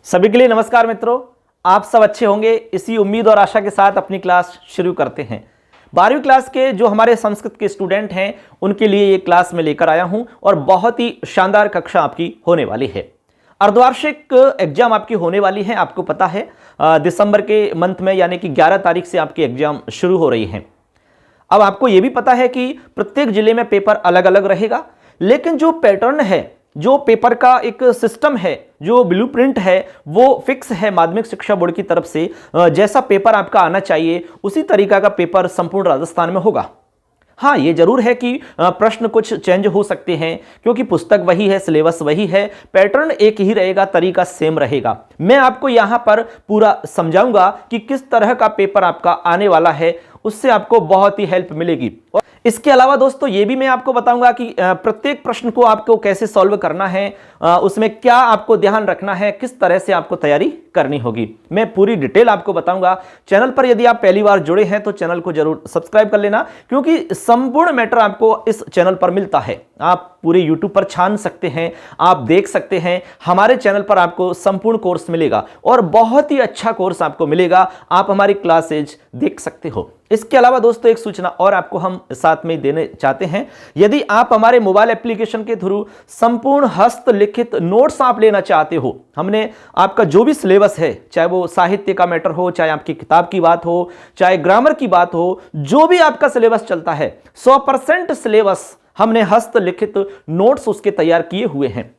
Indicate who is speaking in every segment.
Speaker 1: सभी के लिए नमस्कार मित्रों, आप सब अच्छे होंगे। इसी उम्मीद और आशा के साथ अपनी क्लास शुरू करते हैं। 12वीं क्लास के जो हमारे संस्कृत के स्टूडेंट हैं उनके लिए ये क्लास में लेकर आया हूं और बहुत ही शानदार कक्षा आपकी होने वाली है। अर्धवार्षिक एग्जाम आपकी होने वाली है। आपको पता है दिसंबर के मंथ में यानी कि 11 तारीख से आपकी एग्जाम शुरू हो रही है। अब आपको यह भी पता है कि प्रत्येक जिले में पेपर अलग अलग रहेगा, लेकिन जो पैटर्न है, जो पेपर का एक सिस्टम है, जो ब्लूप्रिंट है, वो फिक्स है माध्यमिक शिक्षा बोर्ड की तरफ से। जैसा पेपर आपका आना चाहिए उसी तरीका का पेपर संपूर्ण राजस्थान में होगा। हाँ, ये जरूर है कि प्रश्न कुछ चेंज हो सकते हैं क्योंकि पुस्तक वही है, सिलेबस वही है, पैटर्न एक ही रहेगा, तरीका सेम रहेगा। मैं आपको यहाँ पर पूरा समझाऊंगा कि किस तरह का पेपर आपका आने वाला है, उससे आपको बहुत ही हेल्प मिलेगी। और इसके अलावा दोस्तों ये भी मैं आपको बताऊंगा कि प्रत्येक प्रश्न को आपको कैसे सॉल्व करना है, उसमें क्या आपको ध्यान रखना है, किस तरह से आपको तैयारी करनी होगी, मैं पूरी डिटेल आपको बताऊंगा। चैनल पर यदि आप पहली बार जुड़े हैं तो चैनल को जरूर सब्सक्राइब कर लेना, क्योंकि संपूर्ण मैटर आपको इस चैनल पर मिलता है। आप पूरे यूट्यूब पर छान सकते हैं, आप देख सकते हैं। हमारे चैनल पर आपको संपूर्ण कोर्स मिलेगा और बहुत ही अच्छा कोर्स आपको मिलेगा। आप हमारी क्लासेज देख सकते हो। इसके अलावा दोस्तों एक सूचना और आपको हम साथ में देने चाहते हैं। यदि आप हमारे मोबाइल एप्लीकेशन के थ्रू संपूर्ण हस्तलिखित नोट्स आप लेना चाहते हो, हमने आपका जो भी सिलेबस है, चाहे वो साहित्य का मैटर हो, चाहे आपकी किताब की बात हो, चाहे ग्रामर की बात हो, जो भी आपका सिलेबस चलता है 100% सिलेबस हमने हस्तलिखित नोट्स उसके तैयार किए हुए हैं।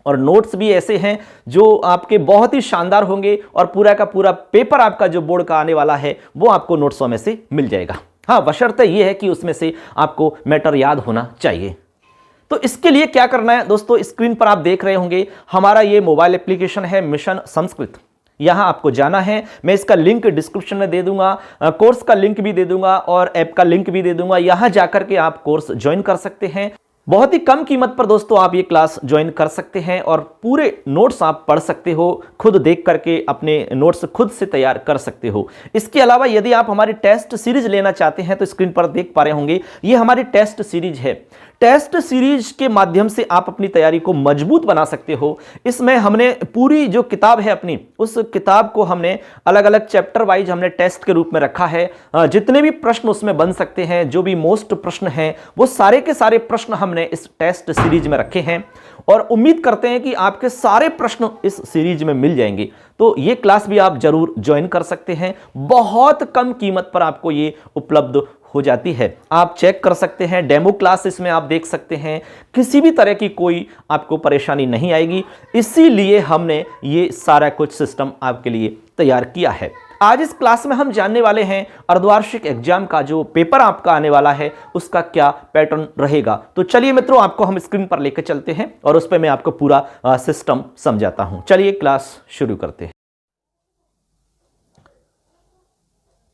Speaker 1: और नोट्स भी ऐसे हैं जो आपके बहुत ही शानदार होंगे और पूरा का पूरा पेपर आपका जो बोर्ड का आने वाला है वो आपको नोट्सों में से मिल जाएगा। हाँ, बशर्ते ये है कि उसमें से आपको मैटर याद होना चाहिए। तो इसके लिए क्या करना है दोस्तों, स्क्रीन पर आप देख रहे होंगे हमारा ये मोबाइल एप्लीकेशन है मिशन संस्कृत। यहां आपको जाना है, मैं इसका लिंक डिस्क्रिप्शन में दे दूंगा, कोर्स का लिंक भी दे दूंगा और ऐप का लिंक भी दे दूंगा। यहां जाकर के आप कोर्स ज्वाइन कर सकते हैं। बहुत ही कम कीमत पर दोस्तों आप ये क्लास ज्वाइन कर सकते हैं और पूरे नोट्स आप पढ़ सकते हो, खुद देख करके अपने नोट्स खुद से तैयार कर सकते हो। इसके अलावा यदि आप हमारी टेस्ट सीरीज लेना चाहते हैं तो स्क्रीन पर देख पा रहे होंगे ये हमारी टेस्ट सीरीज है। टेस्ट सीरीज के माध्यम से आप अपनी तैयारी को मजबूत बना सकते हो। इसमें हमने पूरी जो किताब है अपनी, उस किताब को हमने अलग अलग चैप्टर वाइज हमने टेस्ट के रूप में रखा है। जितने भी प्रश्न उसमें बन सकते हैं, जो भी मोस्ट प्रश्न हैं, वो सारे के सारे प्रश्न हमने इस टेस्ट सीरीज में रखे हैं और उम्मीद करते हैं कि आपके सारे प्रश्न इस सीरीज में मिल जाएंगे। तो ये क्लास भी आप जरूर ज्वाइन कर सकते हैं। बहुत कम कीमत पर आपको ये उपलब्ध हो जाती है। आप चेक कर सकते हैं, डेमो क्लास इसमें आप देख सकते हैं, किसी भी तरह की कोई आपको परेशानी नहीं आएगी। इसीलिए हमने ये सारा कुछ सिस्टम आपके लिए तैयार किया है। आज इस क्लास में हम जानने वाले हैं अर्धवार्षिक एग्जाम का जो पेपर आपका आने वाला है उसका क्या पैटर्न रहेगा। तो चलिए मित्रों, आपको हम स्क्रीन पर लेकर चलते हैं और उस पर मैं आपको पूरा सिस्टम समझाता हूं। चलिए क्लास शुरू करते हैं।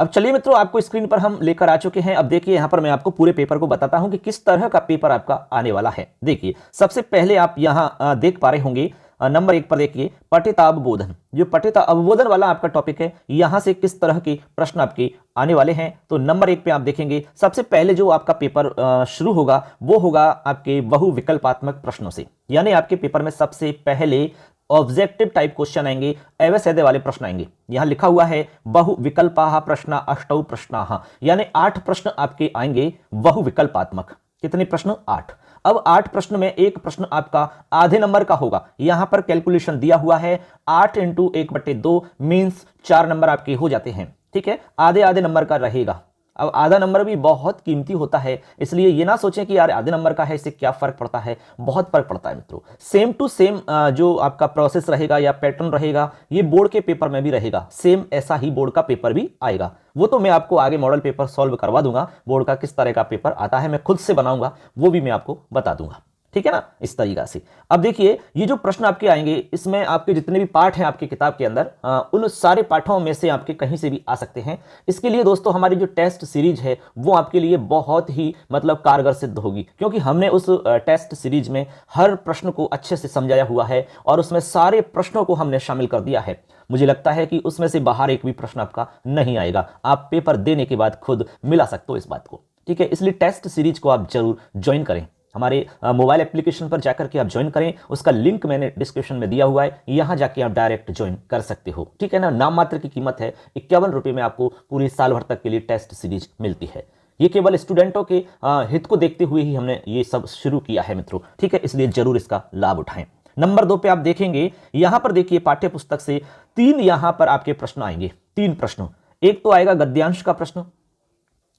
Speaker 1: अब चलिए मित्रों, आपको स्क्रीन पर हम लेकर आ चुके हैं। अब देखिए यहां पर मैं आपको पूरे पेपर को बताता हूं कि किस तरह का पेपर आपका आने वाला है। देखिए सबसे पहले आप यहां देख पा रहे होंगे नंबर 1 पर देखिए पठिता अवबोधन। जो पठिता अवबोधन वाला आपका टॉपिक है, यहां से किस तरह के प्रश्न आपके आने वाले हैं। तो नंबर 1 पे आप देखेंगे सबसे पहले जो आपका पेपर शुरू होगा वो होगा आपके बहुविकल्पात्मक प्रश्नों से। यानी आपके पेपर में सबसे पहले ऑब्जेक्टिव टाइप क्वेश्चन आएंगे, एवं वाले प्रश्न आएंगे। यहां लिखा हुआ है बहुविकल्पाः प्रश्न अष्टौ प्रश्नाः, यानी 8 प्रश्न आपके आएंगे बहुविकल्पात्मक। कितने प्रश्न? 8। अब 8 प्रश्न में एक प्रश्न आपका आधे नंबर का होगा। यहां पर कैलकुलेशन दिया हुआ है 8 × 1/2 मीन्स 4 नंबर आपके हो जाते हैं। ठीक है, आधे आधे नंबर का रहेगा। अब आधा नंबर भी बहुत कीमती होता है, इसलिए ये ना सोचें कि यार आधे नंबर का है, इससे क्या फर्क पड़ता है। बहुत फर्क पड़ता है मित्रों। सेम टू सेम जो आपका प्रोसेस रहेगा या पैटर्न रहेगा, ये बोर्ड के पेपर में भी रहेगा। सेम ऐसा ही बोर्ड का पेपर भी आएगा। वो तो मैं आपको आगे मॉडल पेपर सॉल्व करवा दूंगा। बोर्ड का किस तरह का पेपर आता है मैं खुद से बनाऊंगा, वो भी मैं आपको बता दूंगा। ठीक है ना, इस तरीका से। अब देखिए ये जो प्रश्न आपके आएंगे, इसमें आपके जितने भी पाठ हैं आपकी किताब के अंदर, उन सारे पाठों में से आपके कहीं से भी आ सकते हैं। इसके लिए दोस्तों हमारी जो टेस्ट सीरीज है वो आपके लिए बहुत ही मतलब कारगर सिद्ध होगी, क्योंकि हमने उस टेस्ट सीरीज में हर प्रश्न को अच्छे से समझाया हुआ है और उसमें सारे प्रश्नों को हमने शामिल कर दिया है। मुझे लगता है कि उसमें से बाहर एक भी प्रश्न आपका नहीं आएगा। आप पेपर देने के बाद खुद मिला सकते हो इस बात को। ठीक है, इसलिए टेस्ट सीरीज को आप जरूर ज्वाइन करें। हमारे मोबाइल एप्लीकेशन पर जाकर के आप ज्वाइन करें, उसका लिंक मैंने डिस्क्रिप्शन में दिया हुआ है, यहां जाके आप डायरेक्ट ज्वाइन कर सकते हो। ठीक है ना, नाम मात्र की कीमत है 51 रुपये में आपको पूरी साल भर तक के लिए टेस्ट सीरीज मिलती है। ये केवल स्टूडेंटों के हित को देखते हुए ही हमने ये सब शुरू किया है मित्रों। ठीक है, इसलिए जरूर इसका लाभ उठाएं। नंबर 2 पे आप देखेंगे, यहां पर देखिए पाठ्य पुस्तक से 3 यहां पर आपके प्रश्न आएंगे, 3 प्रश्न। एक तो आएगा गद्यांश का प्रश्न,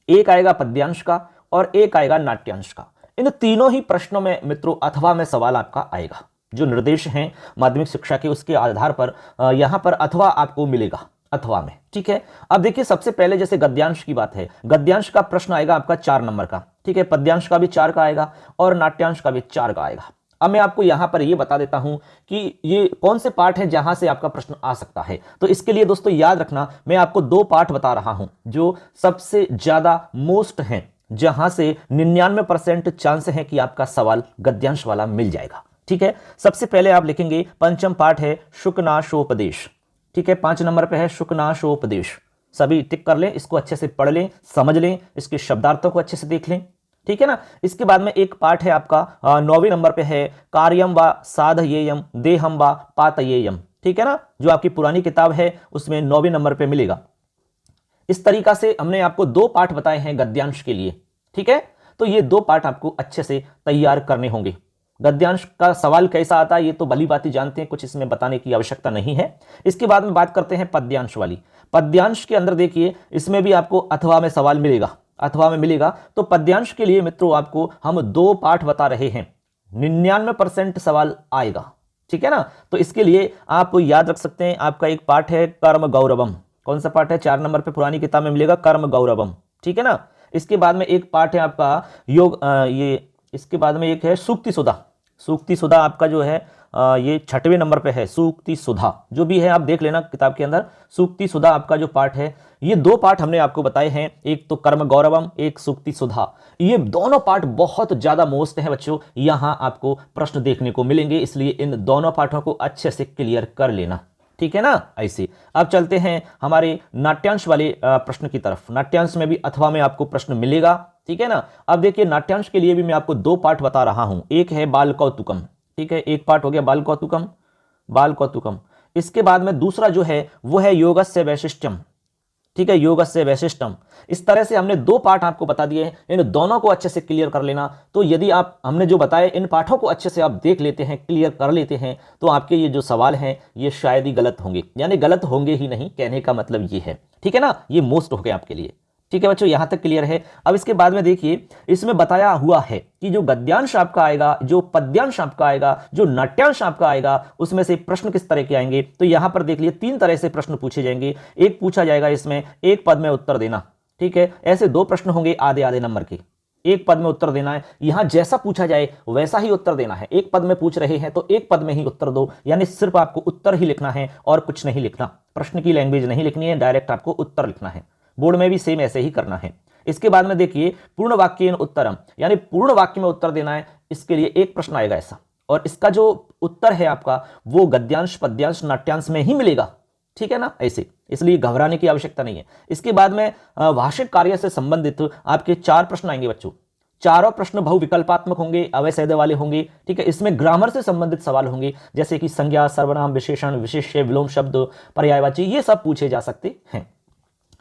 Speaker 1: एक आएगा पद्यांश का और एक आएगा नाट्यांश का। इन तीनों ही प्रश्नों में मित्रों अथवा में सवाल आपका आएगा। जो निर्देश हैं माध्यमिक शिक्षा के उसके आधार पर यहां पर अथवा आपको मिलेगा, अथवा में। ठीक है, अब देखिए सबसे पहले जैसे गद्यांश की बात है, गद्यांश का प्रश्न आएगा आपका 4 नंबर का। ठीक है, पद्यांश का भी 4 का आएगा और नाट्यांश का भी 4 का आएगा। अब मैं आपको यहां पर यह बता देता हूं कि ये कौन से पाठ हैं जहां से आपका प्रश्न आ सकता है। तो इसके लिए दोस्तों याद रखना, मैं आपको 2 पाठ बता रहा हूं जो सबसे ज्यादा मोस्ट हैं, जहां से 99% चांस है कि आपका सवाल गद्यांश वाला मिल जाएगा। ठीक है, सबसे पहले आप लिखेंगे पंचम पाठ है शुकनाशोपदेश। ठीक है, 5 नंबर पे है शुकनाशोपदेश। सभी टिक कर लें, इसको अच्छे से पढ़ लें, समझ लें, इसके शब्दार्थों को अच्छे से देख लें। ठीक है ना, इसके बाद में एक पाठ है आपका 9वें नंबर पे है कार्यम व साधयेयम देहम व पातयेयम। ठीक है ना, जो आपकी पुरानी किताब है उसमें 9वें नंबर पे मिलेगा। इस तरीका से हमने आपको 2 पाठ बताए हैं गद्यांश के लिए। ठीक है, तो ये 2 पाठ आपको अच्छे से तैयार करने होंगे। गद्यांश का सवाल कैसा आता है ये तो भली बात ही जानते हैं, कुछ इसमें बताने की आवश्यकता नहीं है। इसके बाद में बात करते हैं पद्यांश वाली। पद्यांश के अंदर देखिए इसमें भी आपको अथवा में सवाल मिलेगा, अथवा में मिलेगा। तो पद्यांश के लिए मित्रों आपको हम 2 पाठ बता रहे हैं, 99% सवाल आएगा। ठीक है ना, तो इसके लिए आप याद रख सकते हैं, आपका एक पाठ है कर्म गौरवम। कौन सा पाठ है? 4 नंबर पे पुरानी किताब में मिलेगा, कर्म गौरवम। ठीक है ना, इसके बाद में एक पाठ है आपका योग इसके बाद में एक है सूक्ति सुधा। सूक्ति सुधा आपका जो है ये 6वें नंबर पे है, सूक्ति सुधा। जो भी है आप देख लेना किताब के अंदर, सूक्ति सुधा आपका जो पाठ है। ये 2 पाठ हमने आपको बताए हैं, एक तो कर्म गौरवम, एक सूक्ति सुधा। ये दोनों पाठ बहुत ज्यादा मोस्ट हैं बच्चों, यहां आपको प्रश्न देखने को मिलेंगे, इसलिए इन दोनों पाठों को अच्छे से क्लियर कर लेना। ठीक है ना, ऐसे अब चलते हैं हमारे नाट्यांश वाले प्रश्न की तरफ। नाट्यांश में भी अथवा में आपको प्रश्न मिलेगा। ठीक है ना, अब देखिए नाट्यांश के लिए भी मैं आपको 2 पाठ बता रहा हूं। एक है बाल कौतुकम। ठीक है, एक पाठ हो गया बाल कौतुकम, बाल कौतुकम। इसके बाद में दूसरा जो है वो है योगस्य वैशिष्ट्यम। ठीक है, योगस्य वैशिष्ट्यम। इस तरह से हमने 2 पाठ आपको बता दिए हैं, इन दोनों को अच्छे से क्लियर कर लेना। तो यदि आप हमने जो बताए इन पाठों को अच्छे से आप देख लेते हैं, क्लियर कर लेते हैं, तो आपके ये जो सवाल हैं ये शायद ही गलत होंगे, यानी गलत होंगे ही नहीं, कहने का मतलब ये है। ठीक है ना, ये मोस्ट हो गए आपके लिए। ठीक है बच्चों, यहां तक क्लियर है। अब इसके बाद में देखिए इसमें बताया हुआ है कि जो गद्यांश आपका आएगा, जो पद्यांश आपका आएगा, जो नाट्यांश आपका आएगा, उसमें से प्रश्न किस तरह के आएंगे। तो यहां पर देख लीजिए 3 तरह से प्रश्न पूछे जाएंगे। एक पूछा जाएगा इसमें एक पद में उत्तर देना। ठीक है, ऐसे 2 प्रश्न होंगे आधे आधे नंबर के, एक पद में उत्तर देना है। यहां जैसा पूछा जाए वैसा ही उत्तर देना है। एक पद में पूछ रहे हैं तो एक पद में ही उत्तर दो, यानी सिर्फ आपको उत्तर ही लिखना है और कुछ नहीं लिखना। प्रश्न की लैंग्वेज नहीं लिखनी है, डायरेक्ट आपको उत्तर लिखना है। बोर्ड में भी सेम ऐसे ही करना है। इसके बाद में देखिए पूर्ण वाक्येन उत्तरम, यानी पूर्ण वाक्य में उत्तर देना है। इसके लिए एक प्रश्न आएगा ऐसा, और इसका जो उत्तर है आपका वो गद्यांश पद्यांश नाट्यांश में ही मिलेगा। ठीक है ना, ऐसे, इसलिए घबराने की आवश्यकता नहीं है। इसके बाद में भाषिक कार्य से संबंधित आपके 4 प्रश्न आएंगे बच्चों। चारों प्रश्न बहुविकल्पात्मक होंगे, अवैध वाले होंगे। ठीक है, इसमें ग्रामर से संबंधित सवाल होंगे, जैसे कि संज्ञा, सर्वनाम, विशेषण, विशेष्य, विलोम शब्द, पर्यायवाची, ये सब पूछे जा सकते हैं।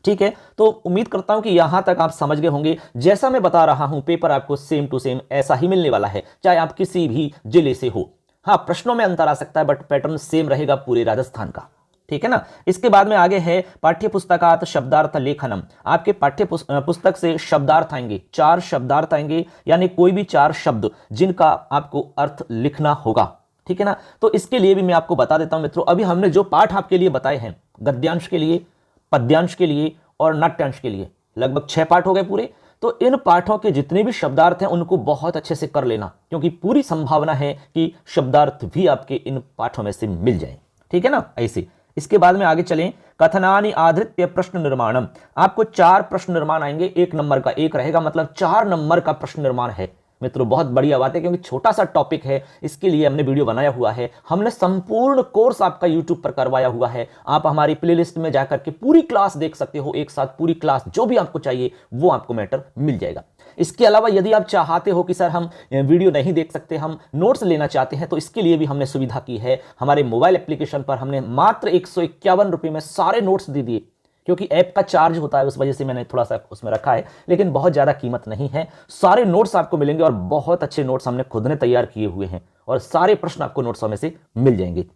Speaker 1: ठीक है, तो उम्मीद करता हूं कि यहां तक आप समझ गए होंगे। जैसा मैं बता रहा हूं पेपर आपको सेम टू सेम ऐसा ही मिलने वाला है, चाहे आप किसी भी जिले से हो। हाँ, प्रश्नों में अंतर आ सकता है, बट पैटर्न सेम रहेगा पूरे राजस्थान का। ठीक है ना, इसके बाद में आगे है पाठ्य पुस्तकात शब्दार्थ लेखनम। आपके पाठ्य पुस्तक से शब्दार्थ आएंगे, 4 शब्दार्थ आएंगे, यानी कोई भी 4 शब्द जिनका आपको अर्थ लिखना होगा। ठीक है ना, तो इसके लिए भी मैं आपको बता देता हूं मित्रों, अभी हमने जो पाठ आपके लिए बताए हैं गद्यांश के लिए, पद्यांश के लिए और नाट्यांश के लिए, लगभग 6 पाठ हो गए पूरे। तो इन पाठों के जितने भी शब्दार्थ हैं उनको बहुत अच्छे से कर लेना, क्योंकि पूरी संभावना है कि शब्दार्थ भी आपके इन पाठों में से मिल जाएं। ठीक है ना, ऐसे। इसके बाद में आगे चलें, कथनानि आधृत्य प्रश्न निर्माणम। आपको 4 प्रश्न निर्माण आएंगे, 1 नंबर का एक रहेगा, मतलब 4 नंबर का प्रश्न निर्माण है। मित्रों बहुत बढ़िया बात है, क्योंकि छोटा सा टॉपिक है, इसके लिए हमने वीडियो बनाया हुआ है। हमने संपूर्ण कोर्स आपका यूट्यूब पर करवाया हुआ है। आप हमारी प्लेलिस्ट में जाकर के पूरी क्लास देख सकते हो, एक साथ पूरी क्लास जो भी आपको चाहिए वो आपको मैटर मिल जाएगा। इसके अलावा यदि आप चाहते हो कि सर हम वीडियो नहीं देख सकते, हम नोट्स लेना चाहते हैं, तो इसके लिए भी हमने सुविधा की है। हमारे मोबाइल एप्लीकेशन पर हमने मात्र 151 रुपये में सारे नोट्स दे दिए, क्योंकि ऐप का चार्ज होता है, उस वजह से मैंने थोड़ा सा उसमें रखा है, लेकिन बहुत ज़्यादा कीमत नहीं है। सारे नोट्स आपको मिलेंगे और बहुत अच्छे नोट्स हमने खुद ने तैयार किए हुए हैं और सारे प्रश्न आपको नोट्सों में से मिल जाएंगे।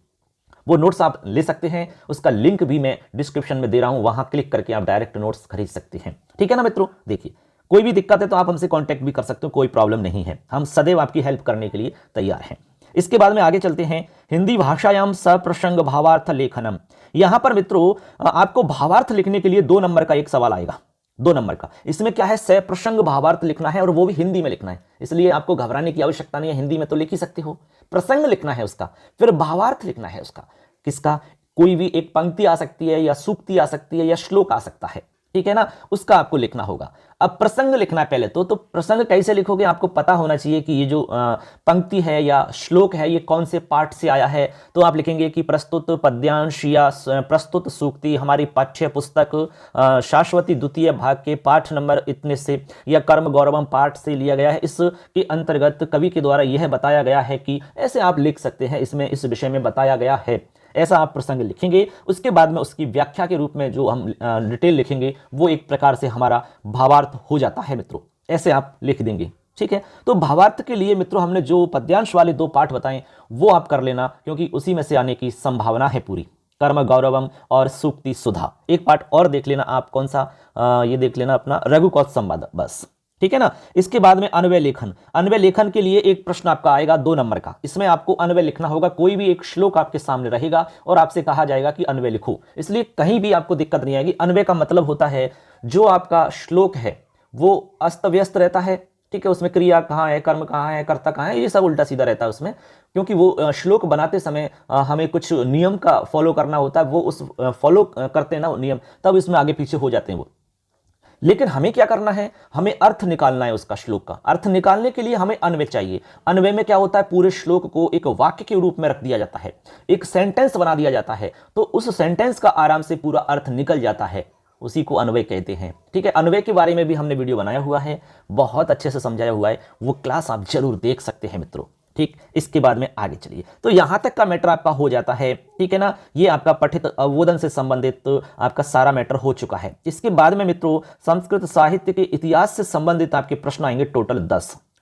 Speaker 1: वो नोट्स आप ले सकते हैं, उसका लिंक भी मैं डिस्क्रिप्शन में दे रहा हूं, वहां क्लिक करके आप डायरेक्ट नोट्स खरीद सकते हैं। ठीक है ना मित्रों। देखिए कोई भी दिक्कत है तो आप हमसे कांटेक्ट भी कर सकते हो, कोई प्रॉब्लम नहीं है, हम सदैव आपकी हेल्प करने के लिए तैयार हैं। इसके बाद में आगे चलते हैं, हिंदी भाषायाम सप्रसंग भावार्थ लेखनम। यहां पर मित्रों आपको भावार्थ लिखने के लिए 2 नंबर का एक सवाल आएगा, 2 नंबर का। इसमें क्या है, सप्रसंग भावार्थ लिखना है और वो भी हिंदी में लिखना है, इसलिए आपको घबराने की आवश्यकता नहीं है, हिंदी में तो लिख ही सकते हो। प्रसंग लिखना है उसका, फिर भावार्थ लिखना है उसका। किसका, कोई भी एक पंक्ति आ सकती है या सूक्ति आ सकती है या श्लोक आ सकता है, ठीक है ना, उसका आपको लिखना होगा। अब प्रसंग लिखना है पहले तो प्रसंग कैसे लिखोगे, आपको पता होना चाहिए कि ये जो पंक्ति है या श्लोक है ये कौन से पाठ से आया है। तो आप लिखेंगे कि प्रस्तुत पद्यांश या प्रस्तुत सूक्ति हमारी पाठ्य पुस्तक शाश्वती द्वितीय भाग के पाठ नंबर इतने से या कर्म गौरवम पाठ से लिया गया है, इसके अंतर्गत कवि के द्वारा यह बताया गया है कि, ऐसे आप लिख सकते हैं, इसमें इस विषय में बताया गया है, ऐसा आप प्रसंग लिखेंगे। उसके बाद में उसकी व्याख्या के रूप में जो हम डिटेल लिखेंगे वो एक प्रकार से हमारा भावार्थ हो जाता है मित्रों, ऐसे आप लिख देंगे। ठीक है, तो भावार्थ के लिए मित्रों हमने जो पद्यांश वाले 2 पाठ बताएं वो आप कर लेना, क्योंकि उसी में से आने की संभावना है पूरी। कर्म गौरवम और सूक्ति सुधा। एक पाठ और देख लेना आप, कौन सा, ये देख लेना अपना रघुकौत संवाद, बस। ठीक है ना। इसके बाद में अन्वय लेखन। अन्वय लेखन के लिए एक प्रश्न आपका आएगा 2 नंबर का, इसमें आपको अन्वय लिखना होगा। कोई भी एक श्लोक आपके सामने रहेगा और आपसे कहा जाएगा कि अन्वय लिखो, इसलिए कहीं भी आपको दिक्कत नहीं आएगी। अन्वय का मतलब होता है जो आपका श्लोक है वो अस्त व्यस्त रहता है, ठीक है, उसमें क्रिया कहाँ है, कर्म कहाँ है, कर्ता कहाँ है, ये सब उल्टा सीधा रहता है उसमें, क्योंकि वो श्लोक बनाते समय हमें कुछ नियम का फॉलो करना होता है, वो उस फॉलो करते हैं ना नियम, तब इसमें आगे पीछे हो जाते हैं वो। लेकिन हमें क्या करना है, हमें अर्थ निकालना है उसका, श्लोक का अर्थ निकालने के लिए हमें अन्वय चाहिए। अन्वय में क्या होता है, पूरे श्लोक को एक वाक्य के रूप में रख दिया जाता है, एक सेंटेंस बना दिया जाता है, तो उस सेंटेंस का आराम से पूरा अर्थ निकल जाता है, उसी को अन्वय कहते हैं। ठीक है, अन्वय के बारे में भी हमने वीडियो बनाया हुआ है, बहुत अच्छे से समझाया हुआ है, वो क्लास आप जरूर देख सकते हैं मित्रों। ठीक, इसके बाद में आगे चलिए, तो यहां तक का मैटर आपका हो जाता है। ठीक है ना, ये आपका पठित अवबोधन से संबंधित आपका सारा मैटर हो चुका है। इसके बाद में मित्रों संस्कृत साहित्य के इतिहास से संबंधित आपके प्रश्न आएंगे, टोटल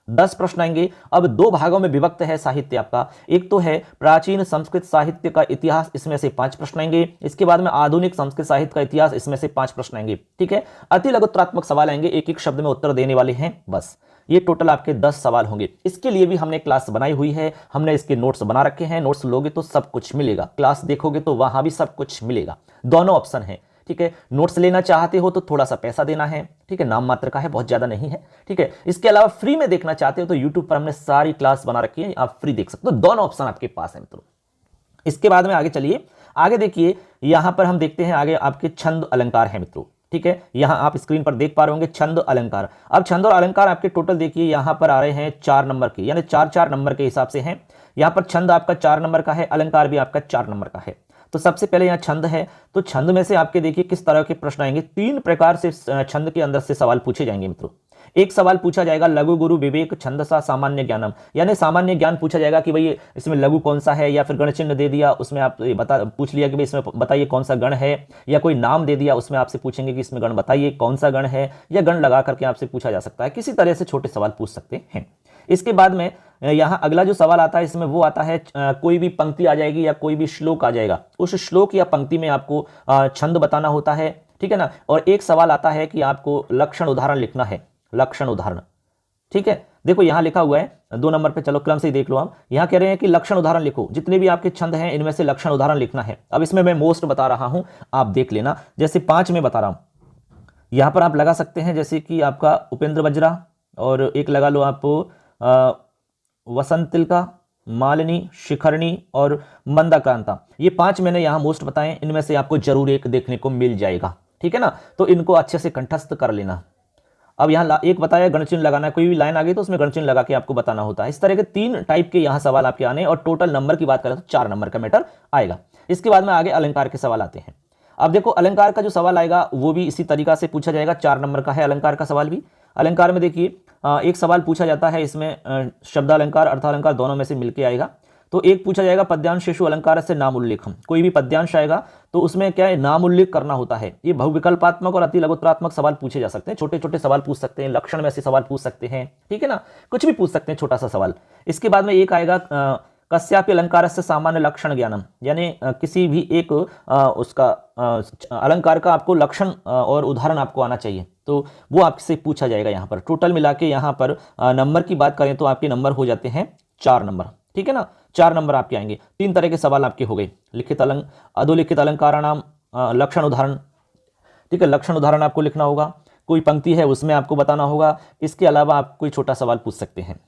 Speaker 1: 10 प्रश्न आएंगे। अब 2 भागों में विभक्त है साहित्य आपका, एक तो है प्राचीन संस्कृत साहित्य का इतिहास, इसमें से 5 प्रश्न आएंगे। इसके बाद में आधुनिक संस्कृत साहित्य का इतिहास, इसमें से 5 प्रश्न आएंगे। ठीक है, अति लघुत्रात्मक सवाल आएंगे, एक एक शब्द में उत्तर देने वाले हैं, बस। ये टोटल आपके 10 सवाल होंगे। इसके लिए भी हमने क्लास बनाई हुई है, हमने इसके नोट्स बना रखे हैं। नोट्स लोगे तो सब कुछ मिलेगा, क्लास देखोगे तो वहां भी सब कुछ मिलेगा, दोनों ऑप्शन है। ठीक है, नोट्स लेना चाहते हो तो थोड़ा सा पैसा देना है, ठीक है, नाम मात्र का है, बहुत ज्यादा नहीं है। ठीक है, इसके अलावा फ्री में देखना चाहते हो तो यूट्यूब पर हमने सारी क्लास बना रखी है, आप फ्री देख सकते हो, दोनों ऑप्शन आपके पास है मित्रों। इसके बाद में आगे चलिए, आगे देखिए, यहां पर हम देखते हैं आगे आपके छंद अलंकार है मित्रों। ठीक है, यहां आप स्क्रीन पर देख पा रहे होंगे छंद अलंकार। अब छंद और अलंकार आपके टोटल देखिए यहां पर आ रहे हैं 4 नंबर के, यानी 4 नंबर के हिसाब से हैं। यहां पर छंद आपका 4 नंबर का है, अलंकार भी आपका 4 नंबर का है। तो सबसे पहले यहाँ छंद है, तो छंद में से आपके देखिए किस तरह के प्रश्न आएंगे। 3 प्रकार से छंद के अंदर से सवाल पूछे जाएंगे मित्रों। एक सवाल पूछा जाएगा लघु गुरु विवेक छंदसा सामान्य ज्ञानम, यानी सामान्य ज्ञान पूछा जाएगा कि भाई इसमें लघु कौन सा है, या फिर गण चिन्ह दे दिया उसमें आप पूछ लिया कि भाई इसमें बताइए कौन सा गण है, या कोई नाम दे दिया उसमें आपसे पूछेंगे कि इसमें गण बताइए कौन सा गण है, या गण लगा करके आपसे पूछा जा सकता है। किसी तरह से छोटे सवाल पूछ सकते हैं। इसके बाद में यहाँ अगला जो सवाल आता है इसमें वो आता है कोई भी पंक्ति आ जाएगी या कोई भी श्लोक आ जाएगा, उस श्लोक या पंक्ति में आपको छंद बताना होता है। ठीक है ना, और एक सवाल आता है कि आपको लक्षण उदाहरण लिखना है, लक्षण उदाहरण। ठीक है, देखो यहां लिखा हुआ है 2 नंबर पे, चलो क्रम से ही देख लो आप। यहां कह रहे हैं कि लक्षण उदाहरण लिखो, जितने भी आपके छंद हैं इनमें से लक्षण उदाहरण लिखना है। अब इसमें मैं मोस्ट बता रहा हूं, आप देख लेना, जैसे 5 में बता रहा हूं, यहां पर आप लगा सकते हैं जैसे कि आपका उपेंद्र वज्रा, और एक लगा लो आप वसंत तिलका, मालिनी, शिखरणी और मंदाक्रांता। ये 5 मैंने यहां मोस्ट बताए, इनमें से आपको जरूर एक देखने को मिल जाएगा। ठीक है ना, तो इनको अच्छे से कंठस्थ कर लेना। अब यहाँ एक बताया गण चिन्ह लगाना है, कोई भी लाइन आ गई तो उसमें गण चिन्ह लगा के आपको बताना होता है। इस तरह के 3 टाइप के यहाँ सवाल आपके आने, और टोटल नंबर की बात करें तो 4 नंबर का मैटर आएगा। इसके बाद में आगे अलंकार के सवाल आते हैं। अब देखो अलंकार का जो सवाल आएगा वो भी इसी तरीका से पूछा जाएगा, 4 नंबर का है अलंकार का सवाल भी। अलंकार में देखिए एक सवाल पूछा जाता है, इसमें शब्दालंकार अर्थालंकार दोनों में से मिलके आएगा। तो एक पूछा जाएगा पद्यांश शेषु अलंकार से नाम उल्लेखम, कोई भी पद्यांश आएगा तो उसमें क्या है, नाम उल्लेख करना होता है। ये बहुविकल्पात्मक और अति लघुत्तरात्मक सवाल पूछे जा सकते हैं, छोटे छोटे सवाल पूछ सकते हैं, लक्षण में ऐसे सवाल पूछ सकते हैं, ठीक है ना, कुछ भी पूछ सकते हैं छोटा सा सवाल। इसके बाद में एक आएगा कस्यापि अलंकार से सामान्य लक्षण ज्ञानम, यानी किसी भी एक उसका अलंकार का आपको लक्षण और उदाहरण आपको आना चाहिए, तो वो आपसे पूछा जाएगा। यहाँ पर टोटल मिला के यहाँ पर नंबर की बात करें तो आपके नंबर हो जाते हैं 4 नंबर, ठीक है ना, 4 नंबर आपके आएंगे। 3 तरह के सवाल आपके हो गए, लिखित अधोलिखित अलंकाराणाम लक्षण उदाहरण, ठीक है, लक्षण उदाहरण आपको लिखना होगा, कोई पंक्ति है उसमें आपको बताना होगा। इसके अलावा आप कोई छोटा सवाल पूछ सकते हैं,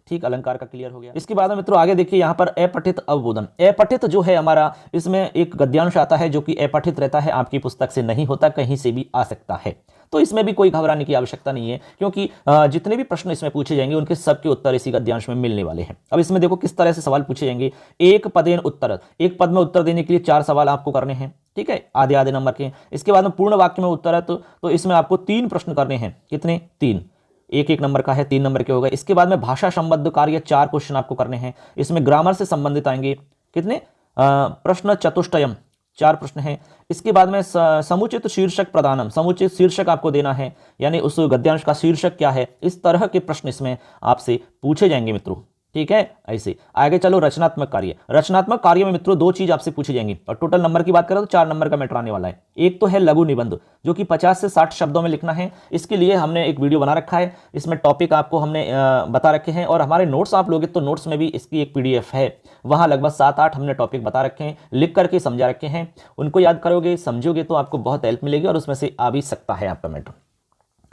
Speaker 1: ठीक, अलंकार का क्लियर हो गया। इसके बाद में मित्रों आगे देखिए यहाँ पर अपठित अवबोधन। अपठित जो है हमारा, इसमें एक गद्यांश आता है जो कि अपठित रहता है, आपकी पुस्तक से नहीं होता, कहीं से भी आ सकता है। तो इसमें भी कोई घबराने की आवश्यकता नहीं है, क्योंकि जितने भी प्रश्न इसमें पूछे जाएंगे उनके सबके उत्तर इसी गद्यांश में मिलने वाले हैं। अब इसमें देखो किस तरह से सवाल पूछे जाएंगे। एक पदेन उत्तर, एक पद में उत्तर देने के लिए 4 सवाल आपको करने हैं, ठीक है, आधे आधे नंबर के। इसके बाद में पूर्ण वाक्य में उत्तर है तो इसमें आपको 3 प्रश्न करने हैं, कितने, 3, एक नंबर का है, 3 नंबर के हो गए। इसके बाद में भाषा संबद्ध कार्य 4 क्वेश्चन आपको करने हैं, इसमें ग्रामर से संबंधित आएंगे, कितने, प्रश्न चतुष्टयम 4 प्रश्न हैं। इसके बाद में समुचित शीर्षक प्रदानम, समुचित शीर्षक आपको देना है, यानी उस गद्यांश का शीर्षक क्या है, इस तरह के प्रश्न इसमें आपसे पूछे जाएंगे मित्रों, ठीक है। ऐसे आगे चलो रचनात्मक कार्य। रचनात्मक कार्य में मित्रों 2 चीज आपसे पूछी जाएंगी, और टोटल नंबर की बात करें तो 4 नंबर का मैटर आने वाला है। एक तो है लघु निबंध, जो कि 50 से 60 शब्दों में लिखना है। इसके लिए हमने एक वीडियो बना रखा है, इसमें टॉपिक आपको हमने बता रखे हैं, और हमारे नोट्स आप लोगे तो नोट्स में भी इसकी एक PDF है, वहां लगभग 7-8 हमने टॉपिक बता रखे हैं, लिख करके समझा रखे हैं। उनको याद करोगे, समझोगे तो आपको बहुत हेल्प मिलेगी, और उसमें से आ भी सकता है आपका मैटर,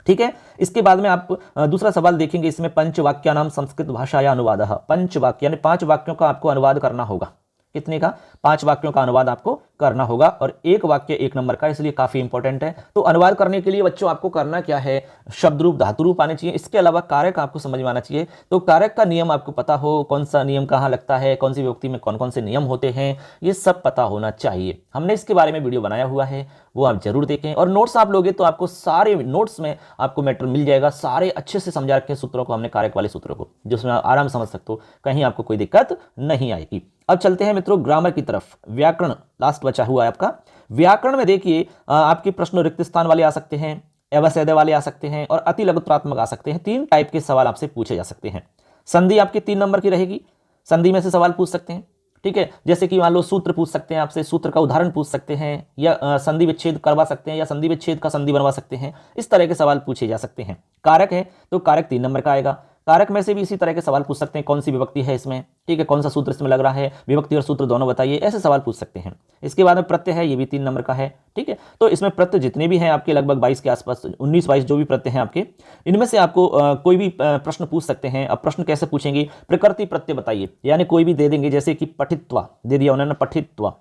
Speaker 1: ठीक है। इसके बाद में आप दूसरा सवाल देखेंगे, इसमें पंचवाक्यानाम संस्कृत भाषाया अनुवादः, पंचवाक्य यानी 5 वाक्यों का आपको अनुवाद करना होगा। कितने का, 5 वाक्यों का अनुवाद आपको करना होगा, और एक वाक्य 1 नंबर का, इसलिए काफी इंपॉर्टेंट है। तो अनुवाद करने के लिए बच्चों आपको करना क्या है, शब्द रूप धातु रूप आने चाहिए, इसके अलावा कारक आपको समझ में आना चाहिए। तो कारक का नियम आपको पता हो, कौन सा नियम कहाँ लगता है, कौन सी विभक्ति में कौन कौन से नियम होते हैं, ये सब पता होना चाहिए। हमने इसके बारे में वीडियो बनाया हुआ है, वो आप जरूर देखें। और नोट्स आप लोगे तो आपको सारे नोट्स में आपको मैटर मिल जाएगा, सारे अच्छे से समझा रखे सूत्रों को हमने, कारक वाले सूत्रों को, जिसमें आराम समझ सकते हो, कहीं आपको कोई दिक्कत नहीं आएगी। अब चलते हैं मित्रों ग्रामर की तरफ। व्याकरण लास्ट बचा हुआ है आपका। व्याकरण में देखिए आपके प्रश्न रिक्त स्थान वाले आ सकते हैं, एवं वाले आ सकते हैं, और अति लघुत्तरात्मक आ सकते हैं। 3 टाइप के सवाल आपसे पूछे जा सकते हैं। संधि आपकी 3 नंबर की रहेगी, संधि में से सवाल पूछ सकते हैं, ठीक है। जैसे कि मान लो सूत्र पूछ सकते हैं आपसे, सूत्र का उदाहरण पूछ सकते हैं, या संधि विच्छेद करवा सकते हैं, या संधि विच्छेद का संधि बनवा सकते हैं। इस तरह के सवाल पूछे जा सकते हैं। कारक है तो कारक 3 नंबर का आएगा। कारक में से भी इसी तरह के सवाल पूछ सकते हैं, कौन सी विभक्ति है इसमें, ठीक है, कौन सा सूत्र इसमें लग रहा है, विभक्ति और सूत्र दोनों बताइए, ऐसे सवाल पूछ सकते हैं। इसके बाद में प्रत्यय है, ये भी 3 नंबर का है, ठीक है। तो इसमें प्रत्यय जितने भी हैं आपके लगभग 22 के आसपास, 19-22 जो भी प्रत्यय हैं आपके, इनमें से आपको कोई भी प्रश्न पूछ सकते हैं। अब प्रश्न कैसे पूछेंगे, प्रकृति प्रत्यय बताइए, यानी कोई भी दे देंगे, जैसे कि पठित्वा दे दिया उन्होंने, पठित्वा।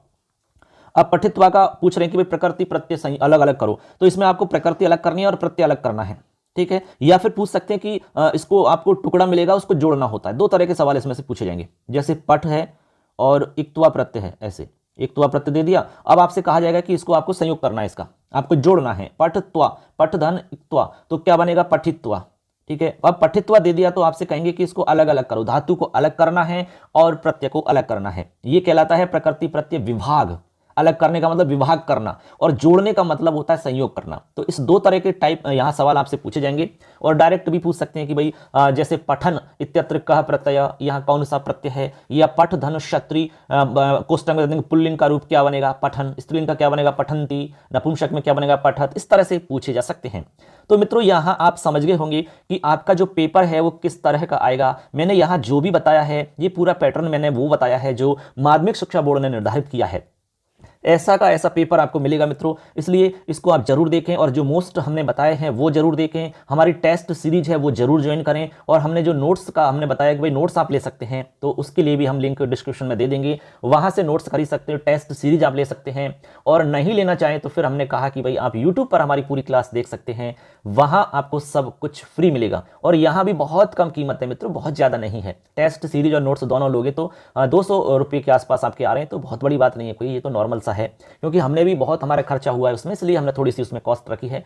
Speaker 1: अब पठित्वा का पूछ रहे हैं कि भाई प्रकृति प्रत्यय सही अलग अलग करो, तो इसमें आपको प्रकृति अलग करनी है और प्रत्यय अलग करना है, ठीक है। या फिर पूछ सकते हैं कि इसको आपको टुकड़ा मिलेगा, उसको जोड़ना होता है। 2 तरह के सवाल इसमें से पूछे जाएंगे, जैसे पठ है और इक्त्वा प्रत्यय है, ऐसे इक्त्वा प्रत्यय दे दिया। अब आपसे कहा जाएगा कि इसको आपको संयोग करना है, इसका आपको जोड़ना है, पठत्वा, पठ धन इक्त्वा, तो क्या बनेगा, पठित्वा, ठीक है। अब पठित्वा दे दिया तो आपसे कहेंगे कि इसको अलग अलग करो, धातु को अलग करना है और प्रत्यय को अलग करना है। ये कहलाता है प्रकृति प्रत्यय विभाग। अलग करने का मतलब विभाग करना, और जोड़ने का मतलब होता है संयोग करना। तो इस 2 तरह के टाइप यहाँ सवाल आपसे पूछे जाएंगे। और डायरेक्ट भी पूछ सकते हैं कि भाई जैसे पठन इत्यत्र कह प्रत्यय, यहाँ कौन सा प्रत्यय है, या पठ धन क्षत्रि, कोष्टक में पुल्लिंग का रूप क्या बनेगा, पठन, स्त्रीलिंग का क्या बनेगा, पठंती, नपुंसक में क्या बनेगा, पठत, इस तरह से पूछे जा सकते हैं। तो मित्रों यहाँ आप समझ गए होंगे कि आपका जो पेपर है वो किस तरह का आएगा। मैंने यहाँ जो भी बताया है, ये पूरा पैटर्न मैंने वो बताया है जो माध्यमिक शिक्षा बोर्ड ने निर्धारित किया है। ऐसा का ऐसा पेपर आपको मिलेगा मित्रों, इसलिए इसको आप जरूर देखें, और जो मोस्ट हमने बताए हैं वो जरूर देखें। हमारी टेस्ट सीरीज है वो जरूर ज्वाइन करें, और हमने जो नोट्स का हमने बताया कि भाई नोट्स आप ले सकते हैं, तो उसके लिए भी हम लिंक डिस्क्रिप्शन में दे देंगे, वहां से नोट्स खरीद सकते हैं, टेस्ट सीरीज आप ले सकते हैं। और नहीं लेना चाहें तो फिर हमने कहा कि भाई आप यूट्यूब पर हमारी पूरी क्लास देख सकते हैं, वहां आपको सब कुछ फ्री मिलेगा और यहाँ भी बहुत कम कीमत है मित्रों, बहुत ज़्यादा नहीं है। टेस्ट सीरीज और नोट्स दोनों लोगे तो 200 रुपये के आसपास आपके आ रहे हैं, तो बहुत बड़ी बात नहीं है कोई, ये तो नॉर्मल सा है, क्योंकि हमने भी बहुत हमारा खर्चा हुआ है उसमें, इसलिए हमने थोड़ी सी उसमें कॉस्ट रखी है।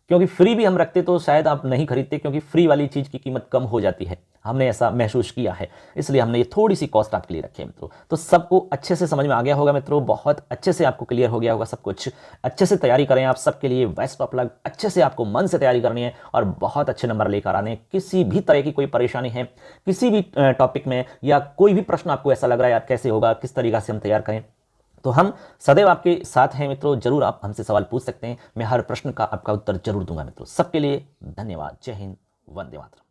Speaker 1: क्योंकि फ्री भी हम रखते तो शायद आप नहीं खरीदते, क्योंकि फ्री वाली चीज़ की कीमत कम हो जाती है, हमने ऐसा महसूस किया है, इसलिए हमने ये थोड़ी सी कॉस्ट आपके लिए रखी है मित्रों। तो सबको अच्छे से समझ में आ गया होगा मित्रों, बहुत अच्छे से आपको क्लियर हो गया होगा सब कुछ। अच्छे से तैयारी करें आप, सबके लिए बेस्ट ऑफ लक। अच्छे से आपको मन से तैयारी करनी है और बहुत अच्छे नंबर लेकर आने हैं। किसी भी तरह की कोई परेशानी है किसी भी टॉपिक में, या कोई भी प्रश्न आपको ऐसा लग रहा है यार कैसे होगा, किस तरीका से हम तैयार करें, तो हम सदैव आपके साथ हैं मित्रों। जरूर आप हमसे सवाल पूछ सकते हैं, मैं हर प्रश्न का आपका उत्तर जरूर दूंगा मित्रों। सबके लिए धन्यवाद। जय हिंद, वंदे मातरम।